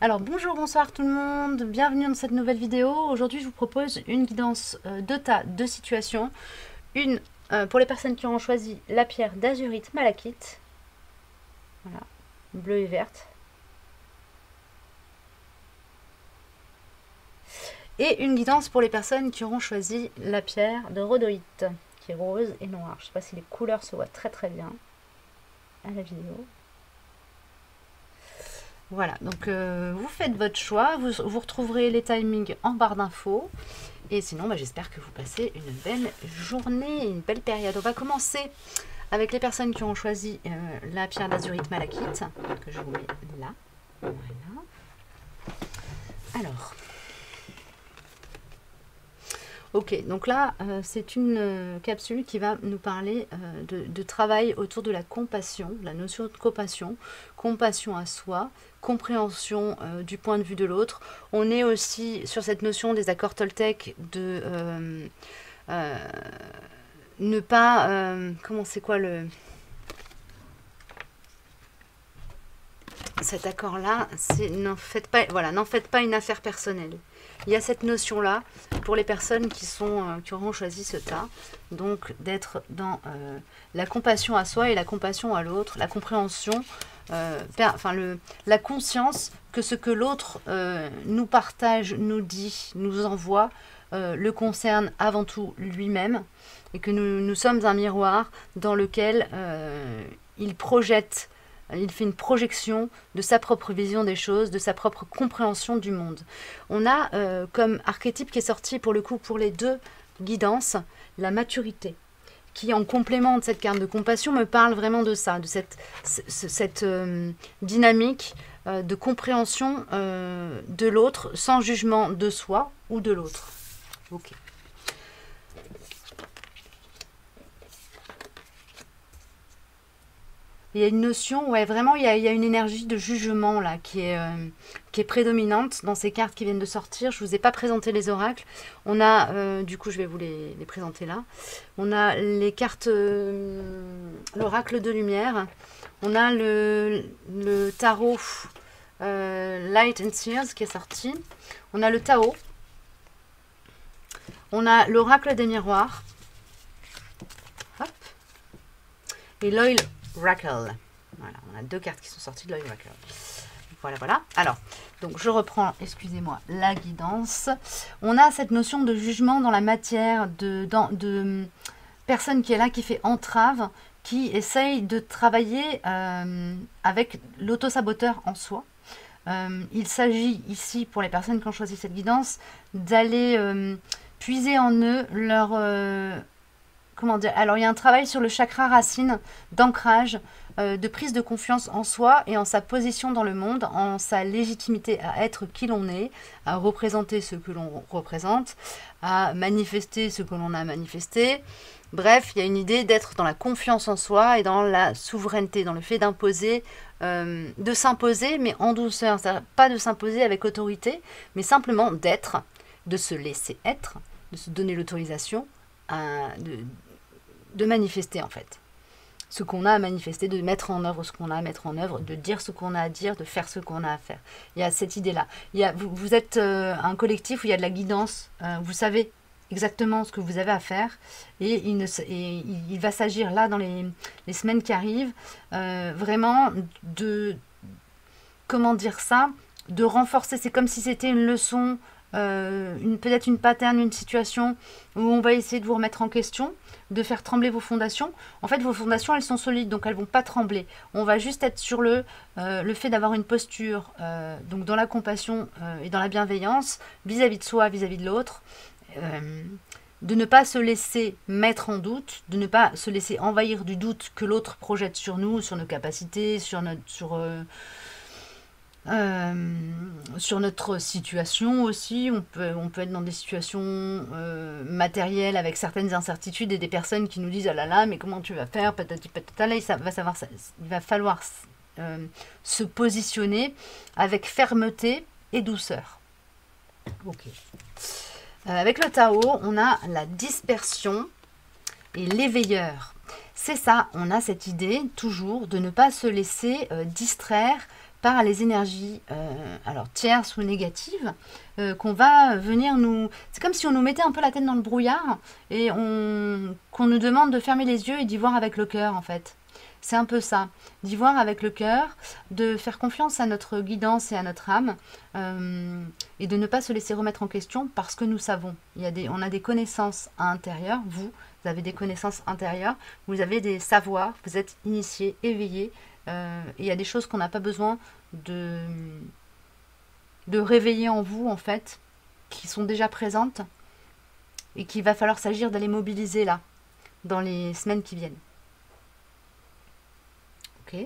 Alors bonjour, bonsoir tout le monde, bienvenue dans cette nouvelle vidéo. Aujourd'hui je vous propose une guidance de situations. Une pour les personnes qui auront choisi la pierre d'azurite malachite, voilà, bleue et verte. Et une guidance pour les personnes qui auront choisi la pierre de rhodoïte, qui est rose et noire. Je ne sais pas si les couleurs se voient très bien à la vidéo. Voilà, donc vous faites votre choix, vous retrouverez les timings en barre d'infos. Et sinon, j'espère que vous passez une belle journée, une belle période. On va commencer avec les personnes qui ont choisi la pierre d'azurite malachite, que je vous mets là. Voilà. Alors, ok, donc là, c'est une capsule qui va nous parler de travail autour de la compassion, la notion de compassion, compassion à soi, compréhension du point de vue de l'autre. On est aussi sur cette notion des accords Toltec de ne pas... comment c'est quoi le... Cet accord-là, c'est n'en faites pas, voilà, n'en faites pas une affaire personnelle. Il y a cette notion-là pour les personnes qui auront choisi ce tas, donc d'être dans la compassion à soi et la compassion à l'autre, la compréhension, la conscience que ce que l'autre nous partage, nous dit, nous envoie, le concerne avant tout lui-même, et que nous sommes un miroir dans lequel il projette. Il fait une projection de sa propre vision des choses, de sa propre compréhension du monde. On a comme archétype qui est sorti pour le coup pour les deux guidances, la maturité, qui en complément de cette carte de compassion me parle vraiment de ça, de cette dynamique de compréhension de l'autre sans jugement de soi ou de l'autre. Ok. Il y a une notion, ouais, vraiment, il y a une énergie de jugement là qui est prédominante dans ces cartes qui viennent de sortir. Je ne vous ai pas présenté les oracles. On a, du coup, je vais vous les présenter là. On a les cartes, l'oracle de lumière. On a le tarot Light and Tears qui est sorti. On a le Tao. On a l'oracle des miroirs. Hop. Et l'oil Oracle. Voilà, on a deux cartes qui sont sorties de l'Oil Oracle. Voilà. Alors, donc je reprends, excusez-moi, la guidance. On a cette notion de jugement dans la matière, de personne qui est là, qui fait entrave, qui essaye de travailler avec l'auto-saboteur en soi. Il s'agit ici, pour les personnes qui ont choisi cette guidance, d'aller puiser en eux leur... comment dire? Alors, il y a un travail sur le chakra racine, d'ancrage, de prise de confiance en soi et en sa position dans le monde, en sa légitimité à être qui l'on est, à représenter ce que l'on représente, à manifester ce que l'on a manifesté. Bref, il y a une idée d'être dans la confiance en soi et dans la souveraineté, dans le fait d'imposer, de s'imposer, mais en douceur. Pas de s'imposer avec autorité, mais simplement d'être, de se laisser être, de se donner l'autorisation de manifester en fait ce qu'on a à manifester, de mettre en œuvre ce qu'on a à mettre en œuvre, de dire ce qu'on a à dire, de faire ce qu'on a à faire. Il y a cette idée-là. Vous êtes un collectif où il y a de la guidance, vous savez exactement ce que vous avez à faire et il va s'agir là dans les semaines qui arrivent vraiment de, comment dire ça, de renforcer, c'est comme si c'était une leçon, peut-être une pattern, une situation où on va essayer de vous remettre en question, de faire trembler vos fondations. En fait, vos fondations, elles sont solides, donc elles ne vont pas trembler. On va juste être sur le fait d'avoir une posture, donc dans la compassion et dans la bienveillance, vis-à-vis de soi, vis-à-vis de l'autre, de ne pas se laisser mettre en doute, de ne pas se laisser envahir du doute que l'autre projette sur nous, sur nos capacités, sur notre situation aussi. On peut être dans des situations matérielles avec certaines incertitudes et des personnes qui nous disent « Ah là là, mais comment tu vas faire ?» Patati patata. Là, il va falloir se positionner avec fermeté et douceur. Ok. Avec le Tao, on a la dispersion et l'éveilleur. C'est ça, on a cette idée toujours de ne pas se laisser distraire par les énergies, alors tierces ou négatives, qu'on va venir nous... C'est comme si on nous mettait un peu la tête dans le brouillard et qu'on nous demande de fermer les yeux et d'y voir avec le cœur, en fait. C'est un peu ça, d'y voir avec le cœur, de faire confiance à notre guidance et à notre âme, et de ne pas se laisser remettre en question parce que nous savons. On a des connaissances à l'intérieur, vous avez des connaissances intérieures, vous avez des savoirs, vous êtes initiés, éveillés, et il y a des choses qu'on n'a pas besoin de réveiller en vous, en fait, qui sont déjà présentes, et qu'il va falloir s'agir d'aller mobiliser là, dans les semaines qui viennent. Ok.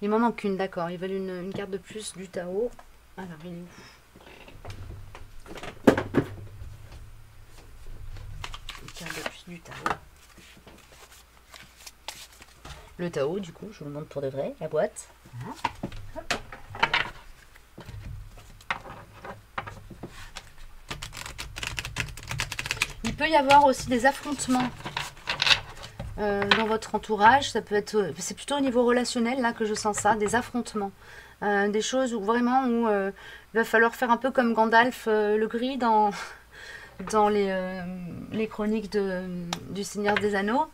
Il m'en manque une, d'accord. Ils veulent une carte de plus du Tao. Alors, il est où? Une carte de plus du Tao. Le Tao, du coup, je vous le montre pour de vrai, la boîte. Voilà. Hop. Il peut y avoir aussi des affrontements dans votre entourage. Ça peut être, c'est plutôt au niveau relationnel là que je sens ça, des affrontements, des choses où vraiment il va falloir faire un peu comme Gandalf le Gris dans les chroniques du Seigneur des Anneaux,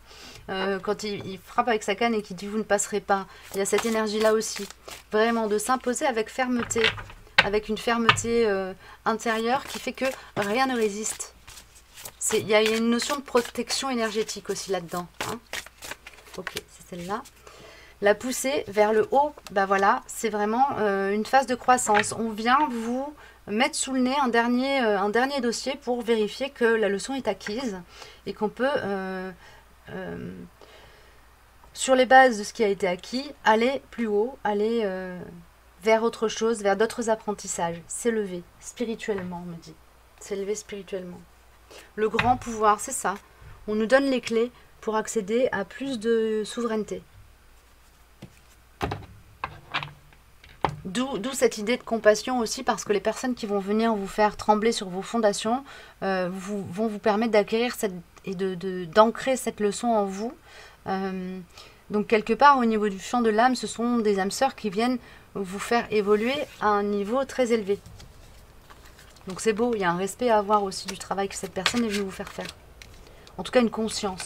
quand il frappe avec sa canne et qu'il dit vous ne passerez pas. Il y a cette énergie là aussi, vraiment de s'imposer avec fermeté, avec une fermeté intérieure qui fait que rien ne résiste. Il y a une notion de protection énergétique aussi là-dedans. Hein. Ok, c'est celle-là. La poussée vers le haut, bah voilà, c'est vraiment une phase de croissance. On vient vous mettre sous le nez un dernier dossier pour vérifier que la leçon est acquise et qu'on peut, sur les bases de ce qui a été acquis, aller plus haut, aller vers autre chose, vers d'autres apprentissages. S'élever spirituellement, on me dit. S'élever spirituellement. Le grand pouvoir, c'est ça. On nous donne les clés pour accéder à plus de souveraineté. D'où cette idée de compassion aussi, parce que les personnes qui vont venir vous faire trembler sur vos fondations vont vous permettre d'acquérir et d'ancrer cette leçon en vous. Donc quelque part, au niveau du champ de l'âme, ce sont des âmes sœurs qui viennent vous faire évoluer à un niveau très élevé. Donc c'est beau, il y a un respect à avoir aussi du travail que cette personne est venue vous faire faire. En tout cas, une conscience.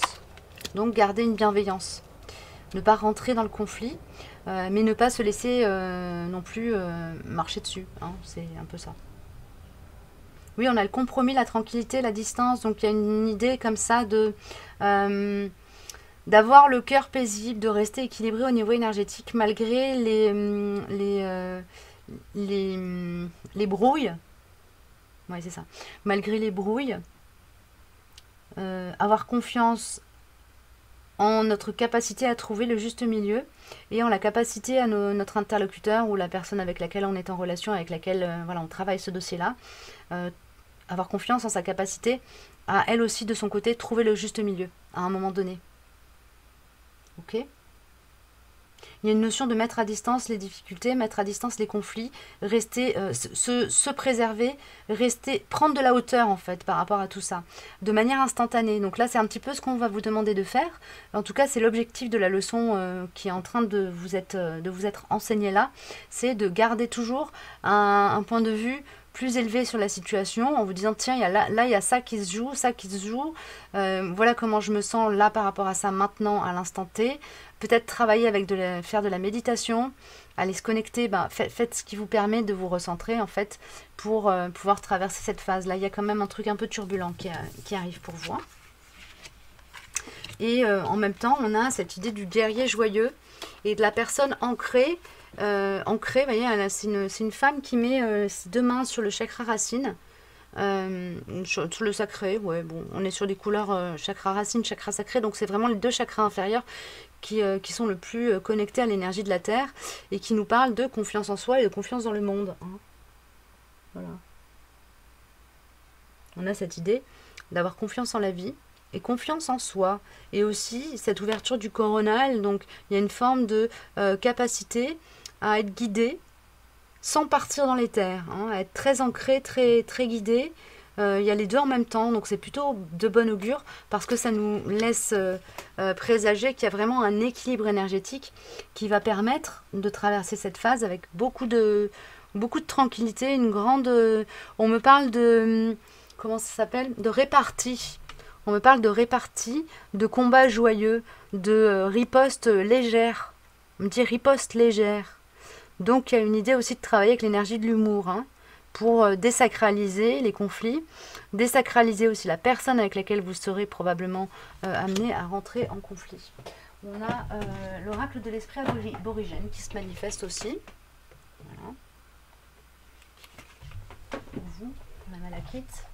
Donc gardez une bienveillance. Ne pas rentrer dans le conflit, mais ne pas se laisser non plus marcher dessus. Hein, c'est un peu ça. Oui, on a le compromis, la tranquillité, la distance. Donc il y a une idée comme ça de d'avoir le cœur paisible, de rester équilibré au niveau énergétique malgré les brouilles. Oui, c'est ça. Malgré les brouilles, avoir confiance en notre capacité à trouver le juste milieu et en la capacité à notre interlocuteur ou la personne avec laquelle on est en relation, avec laquelle voilà, on travaille ce dossier-là, avoir confiance en sa capacité à elle aussi de son côté trouver le juste milieu à un moment donné. Ok ? Il y a une notion de mettre à distance les difficultés, mettre à distance les conflits, rester, se préserver, prendre de la hauteur en fait par rapport à tout ça, de manière instantanée. Donc là, c'est un petit peu ce qu'on va vous demander de faire. En tout cas, c'est l'objectif de la leçon qui est en train de vous être enseignée là, c'est de garder toujours un point de vue plus élevé sur la situation en vous disant tiens, là il y a ça qui se joue, voilà comment je me sens là par rapport à ça maintenant à l'instant T. Peut-être travailler avec faire de la méditation, aller se connecter, faites ce qui vous permet de vous recentrer en fait pour pouvoir traverser cette phase là. Il y a quand même un truc un peu turbulent qui arrive pour vous. Et en même temps on a cette idée du guerrier joyeux et de la personne ancrée. Vous voyez, c'est une femme qui met ses deux mains sur le chakra racine, sur le sacré. Ouais, bon, on est sur des couleurs chakra racine, chakra sacré, donc c'est vraiment les deux chakras inférieurs qui sont le plus connectés à l'énergie de la Terre et qui nous parlent de confiance en soi et de confiance dans le monde. Hein. Voilà. On a cette idée d'avoir confiance en la vie et confiance en soi. Et aussi cette ouverture du coronal, donc il y a une forme de capacité à être guidé sans partir dans les terres, hein, à être très ancré, très, très guidé, il y a les deux en même temps, donc c'est plutôt de bon augure parce que ça nous laisse présager qu'il y a vraiment un équilibre énergétique qui va permettre de traverser cette phase avec beaucoup de tranquillité, une grande... on me parle de... comment ça s'appelle? De répartie. On me parle de répartie, de combat joyeux, de riposte légère. On me dit riposte légère. Donc il y a une idée aussi de travailler avec l'énergie de l'humour, hein, pour désacraliser les conflits, désacraliser aussi la personne avec laquelle vous serez probablement amené à rentrer en conflit. On a l'oracle de l'esprit aborigène qui se manifeste aussi. Voilà. Pour vous, pour la malachite.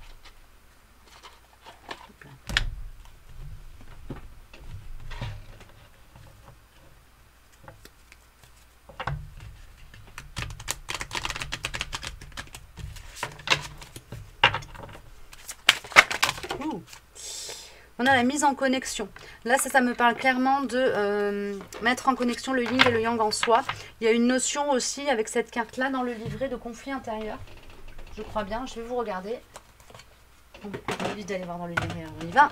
On a la mise en connexion. Là, ça me parle clairement de mettre en connexion le yin et le yang en soi. Il y a une notion aussi avec cette carte-là dans le livret de conflit intérieur. Je crois bien, je vais vous regarder. On a envie d'aller voir dans le livret, on y va.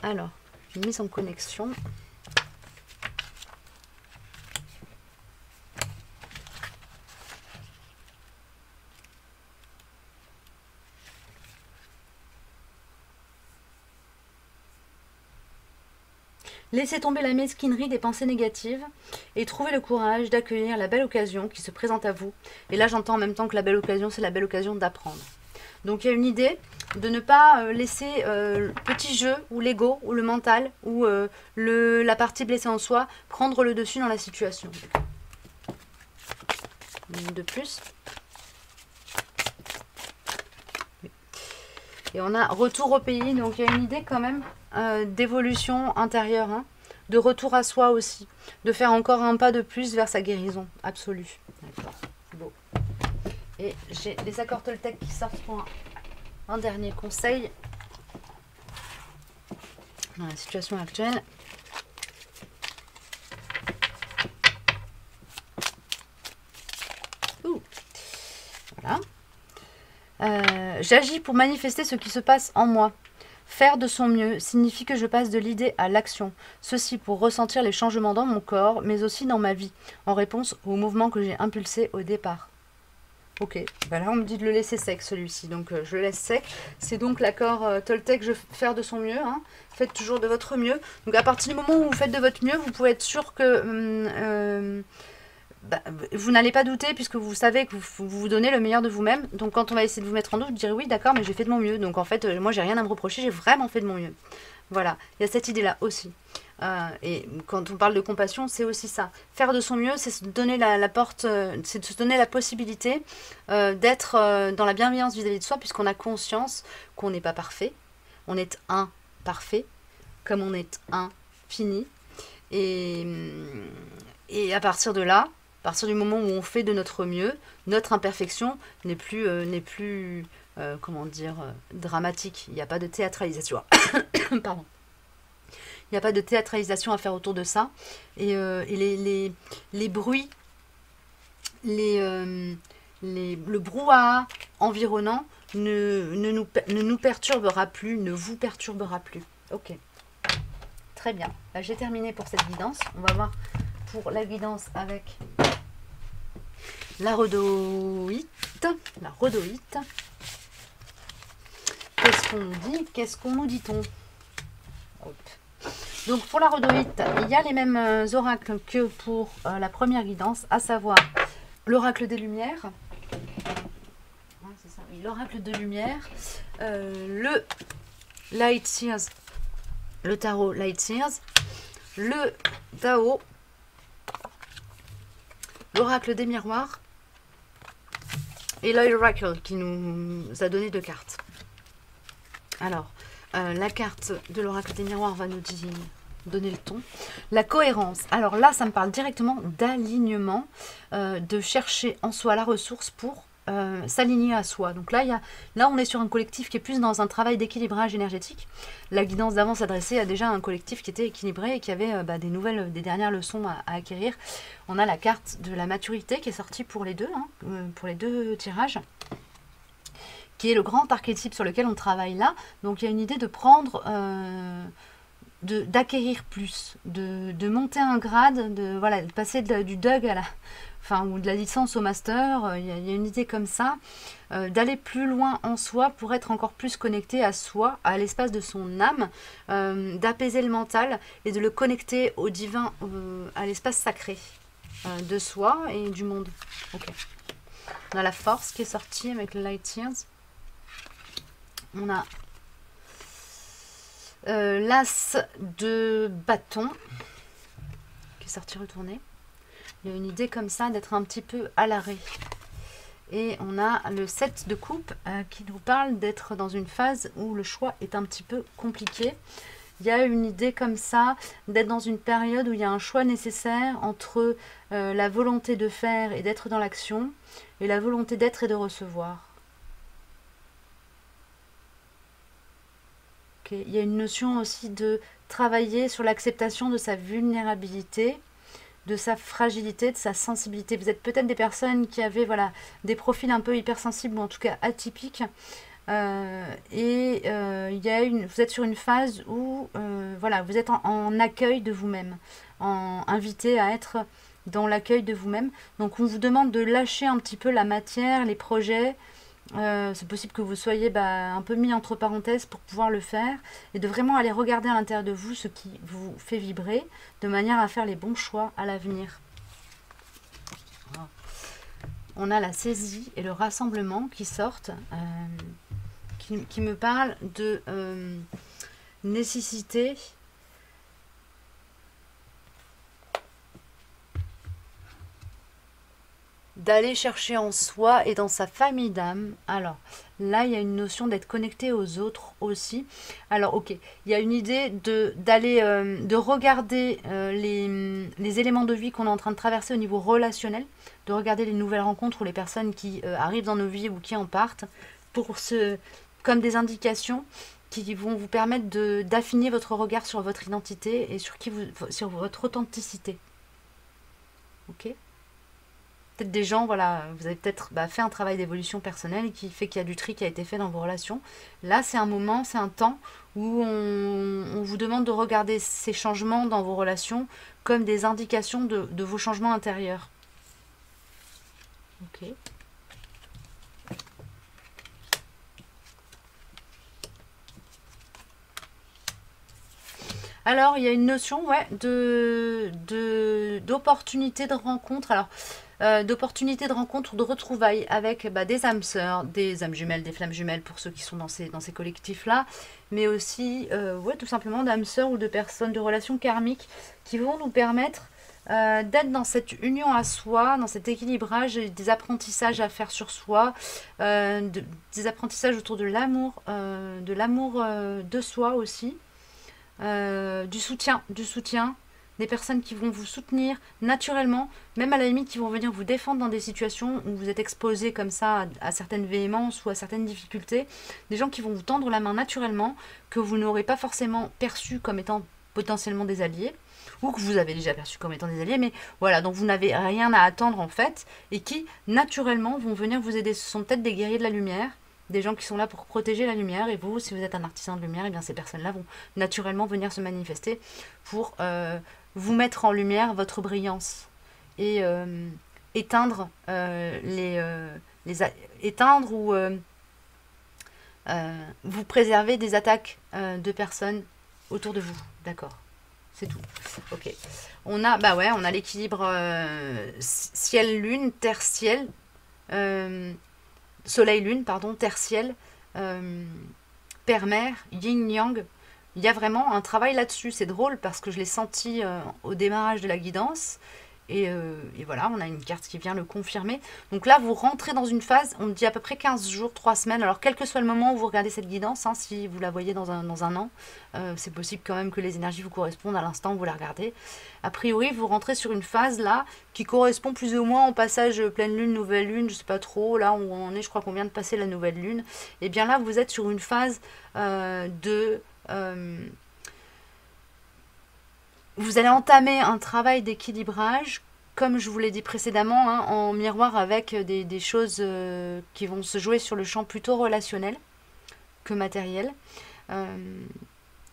Alors, une mise en connexion. Laissez tomber la mesquinerie des pensées négatives et trouvez le courage d'accueillir la belle occasion qui se présente à vous. Et là, j'entends en même temps que la belle occasion, c'est la belle occasion d'apprendre. Donc, il y a une idée de ne pas laisser le petit jeu ou l'ego ou le mental ou la partie blessée en soi prendre le dessus dans la situation. Une de plus. Et on a retour au pays, donc il y a une idée quand même d'évolution intérieure, hein, de retour à soi aussi, de faire encore un pas de plus vers sa guérison absolue. D'accord, beau. Et j'ai les accords Toltec qui sortent pour un dernier conseil dans la situation actuelle. Voilà. J'agis pour manifester ce qui se passe en moi. Faire de son mieux signifie que je passe de l'idée à l'action. Ceci pour ressentir les changements dans mon corps, mais aussi dans ma vie, en réponse au mouvement que j'ai impulsé au départ. Ok, ben là on me dit de le laisser sec celui-ci, donc je le laisse sec. C'est donc l'accord Toltec, je faire de son mieux, hein. Faites toujours de votre mieux. Donc à partir du moment où vous faites de votre mieux, vous pouvez être sûr que vous n'allez pas douter puisque vous savez que vous donnez le meilleur de vous-même. Donc quand on va essayer de vous mettre en doute, vous direz oui d'accord mais j'ai fait de mon mieux. Donc en fait moi j'ai rien à me reprocher, j'ai vraiment fait de mon mieux. Voilà, il y a cette idée-là aussi. Et quand on parle de compassion, c'est aussi ça. Faire de son mieux, c'est se donner la porte, c'est de se donner la possibilité d'être dans la bienveillance vis-à-vis de soi, puisqu'on a conscience qu'on n'est pas parfait. On est imparfait, comme on est infini. Et à partir de là, à partir du moment où on fait de notre mieux, notre imperfection n'est plus comment dire, dramatique. Il n'y a pas de théâtralisation. Pardon. Il n'y a pas de théâtralisation à faire autour de ça. Et les bruits, le brouhaha environnant ne nous perturbera plus, ne vous perturbera plus. Ok. Très bien. Là, j'ai terminé pour cette guidance. On va voir pour la guidance avec la rhodoïte. La rhodoïte. Qu'est-ce qu'on nous dit? Qu'est-ce qu'on nous dit-on? Donc pour la rhodoïte, il y a les mêmes oracles que pour la première guidance, à savoir l'oracle des Lumières. Ouais, c'est ça, oui, l'oracle de Lumière, le Light Seers, le tarot Light Seers, le Tao, l'oracle des miroirs et l'Oracle qui nous a donné 2 cartes. Alors, la carte de l'oracle des miroirs va nous donner le ton. La cohérence. Alors là, ça me parle directement d'alignement, de chercher en soi la ressource pour s'aligner à soi. Donc là, on est sur un collectif qui est plus dans un travail d'équilibrage énergétique. La guidance d'avant s'adressait à déjà un collectif qui était équilibré et qui avait des dernières leçons à acquérir. On a la carte de la maturité qui est sortie pour les deux, hein, pour les 2 tirages, qui est le grand archétype sur lequel on travaille là. Donc il y a une idée de prendre, d'acquérir plus, de monter un grade, voilà, de passer du DUG à la, enfin, ou de la licence au master. Il y a une idée comme ça, d'aller plus loin en soi pour être encore plus connecté à soi, à l'espace de son âme, d'apaiser le mental et de le connecter au divin, à l'espace sacré de soi et du monde. Ok. On a la force qui est sortie avec le Light Years. On a l'as de bâton qui est sorti retourné. Il y a une idée comme ça d'être un petit peu à l'arrêt. Et on a le 7 de coupe qui nous parle d'être dans une phase où le choix est un petit peu compliqué. Il y a une idée comme ça d'être dans une période où il y a un choix nécessaire entre la volonté de faire et d'être dans l'action et la volonté d'être et de recevoir. Okay. Il y a une notion aussi de travailler sur l'acceptation de sa vulnérabilité, de sa fragilité, de sa sensibilité. Vous êtes peut-être des personnes qui avaient voilà, des profils un peu hypersensibles ou en tout cas atypiques. Il y a vous êtes sur une phase où voilà, vous êtes en accueil de vous-même, invité à être dans l'accueil de vous-même. Donc on vous demande de lâcher un petit peu la matière, les projets. C'est possible que vous soyez un peu mis entre parenthèses pour pouvoir le faire et de vraiment aller regarder à l'intérieur de vous ce qui vous fait vibrer de manière à faire les bons choix à l'avenir. On a la saisie et le rassemblement qui sortent, qui me parlent de nécessité d'aller chercher en soi et dans sa famille d'âme. Alors là, il y a une notion d'être connecté aux autres aussi. Alors ok, il y a une idée de regarder les éléments de vie qu'on est en train de traverser au niveau relationnel, de regarder les nouvelles rencontres ou les personnes qui arrivent dans nos vies ou qui en partent, comme des indications qui vont vous permettre d'affiner votre regard sur votre identité et sur votre authenticité. Ok ? Peut-être des gens, voilà, vous avez peut-être fait un travail d'évolution personnelle qui fait qu'il y a du tri qui a été fait dans vos relations. Là, c'est un moment, c'est un temps où on vous demande de regarder ces changements dans vos relations comme des indications de vos changements intérieurs. Ok. Alors, il y a une notion d'opportunité de rencontre. Alors, d'opportunités de rencontre ou de retrouvailles avec des âmes sœurs, des âmes jumelles, des flammes jumelles pour ceux qui sont dans ces collectifs-là, mais aussi tout simplement d'âmes sœurs ou de personnes de relations karmiques qui vont nous permettre d'être dans cette union à soi, dans cet équilibrage, des apprentissages à faire sur soi, des apprentissages autour de l'amour de soi aussi, du soutien, des personnes qui vont vous soutenir naturellement, même à la limite qui vont venir vous défendre dans des situations où vous êtes exposé comme ça à certaines véhémences ou à certaines difficultés, des gens qui vont vous tendre la main naturellement, que vous n'aurez pas forcément perçu comme étant potentiellement des alliés, ou que vous avez déjà perçu comme étant des alliés, mais voilà, donc vous n'avez rien à attendre en fait, et qui naturellement vont venir vous aider. Ce sont peut-être des guerriers de la lumière, des gens qui sont là pour protéger la lumière, et vous, si vous êtes un artisan de lumière, et bien ces personnes-là vont naturellement venir se manifester pour vous mettre en lumière votre brillance et éteindre éteindre ou vous préserver des attaques de personnes autour de vous. D'accord, c'est tout. Ok. On a on a l'équilibre ciel-lune, terre-ciel, soleil-lune, pardon, terre-ciel, père-mère, yin-yang. Il y a vraiment un travail là-dessus. C'est drôle parce que je l'ai senti au démarrage de la guidance. Et voilà, on a une carte qui vient le confirmer. Donc là, vous rentrez dans une phase, on dit à peu près 15 jours, 3 semaines. Alors, quel que soit le moment où vous regardez cette guidance, si vous la voyez dans un an, c'est possible quand même que les énergies vous correspondent à l'instant où vous la regardez. A priori, vous rentrez sur une phase là qui correspond plus ou moins au passage pleine lune, nouvelle lune, je sais pas trop. Là où on est, je crois qu'on vient de passer la nouvelle lune. Et bien là, vous êtes sur une phase vous allez entamer un travail d'équilibrage comme je vous l'ai dit précédemment, hein, en miroir avec des choses qui vont se jouer sur le champ plutôt relationnel que matériel,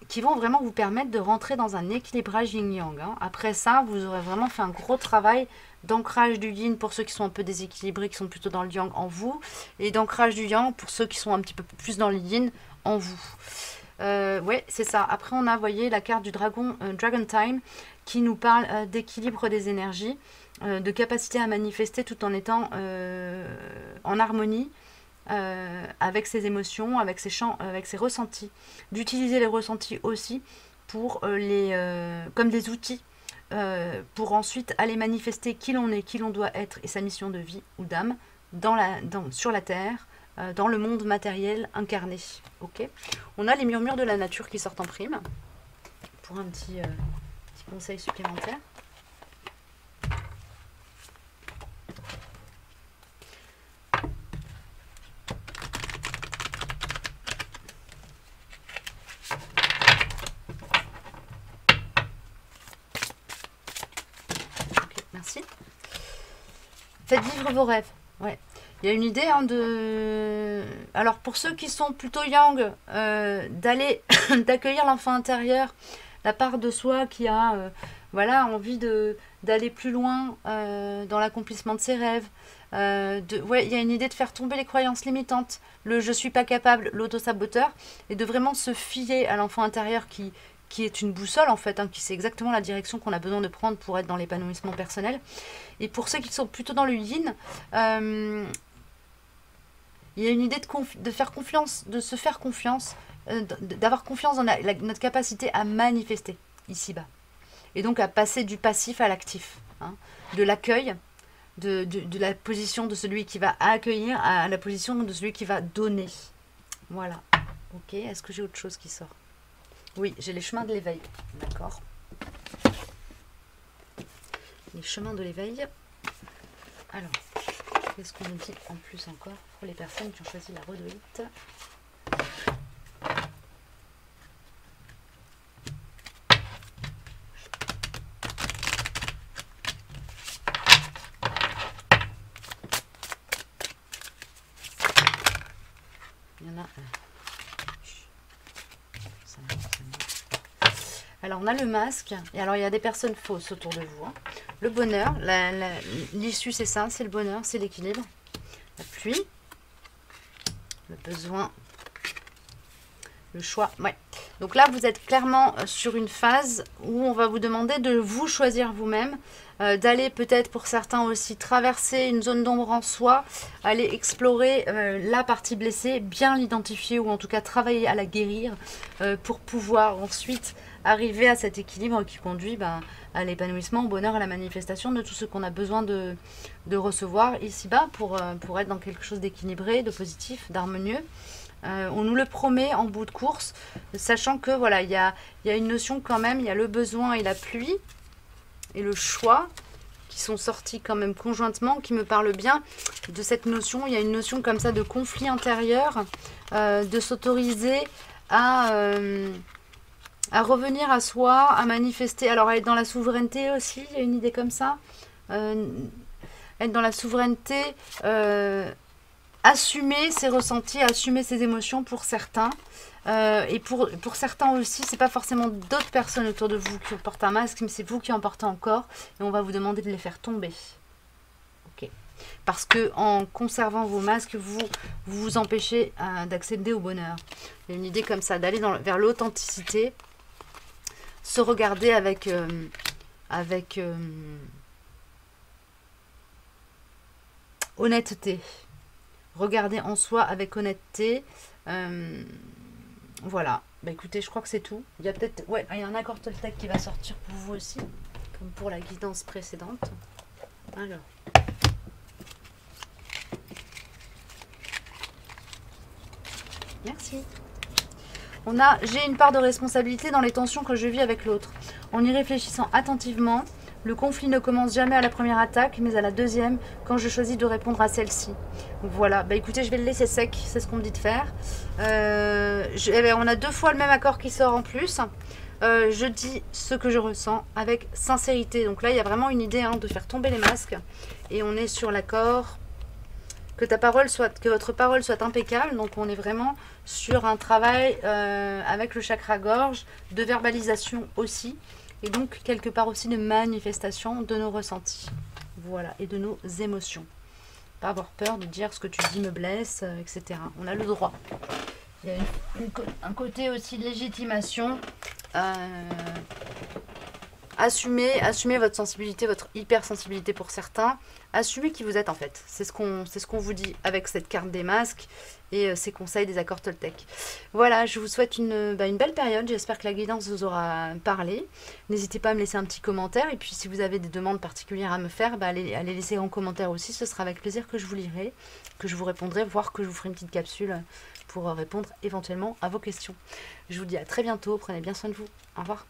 qui vont vraiment vous permettre de rentrer dans un équilibrage yin-yang. Hein. Après ça, vous aurez vraiment fait un gros travail d'ancrage du yin pour ceux qui sont un peu déséquilibrés, qui sont plutôt dans le yang en vous, et d'ancrage du yang pour ceux qui sont un petit peu plus dans le yin en vous. Ouais, c'est ça. Après, on a, vous voyez, la carte du Dragon Time qui nous parle d'équilibre des énergies, de capacité à manifester tout en étant en harmonie avec ses émotions, avec ses champs, avec ses ressentis. D'utiliser les ressentis aussi pour comme des outils pour ensuite aller manifester qui l'on est, qui l'on doit être et sa mission de vie ou d'âme sur la terre, dans le monde matériel incarné. Ok. On a les murmures de la nature qui sortent en prime pour un petit conseil supplémentaire. Ok, merci. Faites vivre vos rêves. Ouais. Il y a une idée hein, de... Alors pour ceux qui sont plutôt yang, d'accueillir l'enfant intérieur, la part de soi qui a voilà, envie d'aller plus loin dans l'accomplissement de ses rêves. Ouais, il y a une idée de faire tomber les croyances limitantes, le je suis pas capable, l'auto-saboteur, et de vraiment se fier à l'enfant intérieur qui est une boussole en fait, hein, qui sait exactement la direction qu'on a besoin de prendre pour être dans l'épanouissement personnel. Et pour ceux qui sont plutôt dans le yin, il y a une idée de faire confiance, de se faire confiance, d'avoir confiance dans notre capacité à manifester ici-bas. Et donc à passer du passif à l'actif, hein, de l'accueil, de la position de celui qui va accueillir à la position de celui qui va donner. Voilà. Ok, est-ce que j'ai autre chose qui sort? Oui, j'ai les chemins de l'éveil. D'accord. Les chemins de l'éveil. Alors, qu'est-ce qu'on nous dit en plus encore pour les personnes qui ont choisi la rhodoïte? Il y en a... Alors on a le masque, et alors il y a des personnes fausses autour de vous. Hein. Le bonheur, l'issue c'est ça, c'est le bonheur, c'est l'équilibre. La pluie, le besoin, le choix. Ouais. Donc là vous êtes clairement sur une phase où on va vous demander de vous choisir vous-même, d'aller peut-être pour certains aussi traverser une zone d'ombre en soi, aller explorer la partie blessée, bien l'identifier ou en tout cas travailler à la guérir pour pouvoir ensuite arriver à cet équilibre qui conduit à l'épanouissement, au bonheur, à la manifestation de tout ce qu'on a besoin de recevoir ici-bas pour être dans quelque chose d'équilibré, de positif, d'harmonieux. On nous le promet en bout de course, sachant que voilà, il y a une notion quand même, il y a le besoin et la pluie et le choix qui sont sortis quand même conjointement, qui me parlent bien de cette notion. Il y a une notion comme ça de conflit intérieur, de s'autoriser à revenir à soi, à manifester. Alors être dans la souveraineté aussi, il y a une idée comme ça. Être dans la souveraineté, assumer ses ressentis, assumer ses émotions pour certains. Et pour certains aussi, c'est pas forcément d'autres personnes autour de vous qui portent un masque, mais c'est vous qui en portez encore. Et on va vous demander de les faire tomber. Ok. Parce que en conservant vos masques, vous empêchez d'accéder au bonheur. Il y a une idée comme ça, d'aller vers l'authenticité, se regarder avec honnêteté. Regarder en soi avec honnêteté. Voilà. Bah écoutez, je crois que c'est tout. Il y a peut-être... Ouais, il y a un accord Toltec qui va sortir pour vous aussi, comme pour la guidance précédente. Alors. Merci. J'ai une part de responsabilité dans les tensions que je vis avec l'autre. En y réfléchissant attentivement, le conflit ne commence jamais à la première attaque, mais à la deuxième, quand je choisis de répondre à celle-ci. Voilà, bah écoutez, je vais le laisser sec, c'est ce qu'on me dit de faire. On a 2 fois le même accord qui sort en plus. je dis ce que je ressens avec sincérité. Donc là, il y a vraiment une idée de faire tomber les masques. Et on est sur l'accord que votre parole soit impeccable. Donc on est vraiment sur un travail avec le chakra gorge, de verbalisation aussi. Et donc quelque part aussi de manifestation de nos ressentis. Voilà, et de nos émotions. Pas avoir peur de dire ce que tu dis me blesse, etc. On a le droit. Il y a un côté aussi de légitimation. Assumez votre sensibilité, votre hypersensibilité pour certains. Assumez qui vous êtes en fait. C'est ce qu'on vous dit avec cette carte des masques et ces conseils des accords Toltec. Voilà, je vous souhaite une belle période. J'espère que la guidance vous aura parlé. N'hésitez pas à me laisser un petit commentaire. Et puis si vous avez des demandes particulières à me faire, allez laisser en commentaire aussi. Ce sera avec plaisir que je vous lirai, que je vous répondrai, voire que je vous ferai une petite capsule pour répondre éventuellement à vos questions. Je vous dis à très bientôt. Prenez bien soin de vous. Au revoir.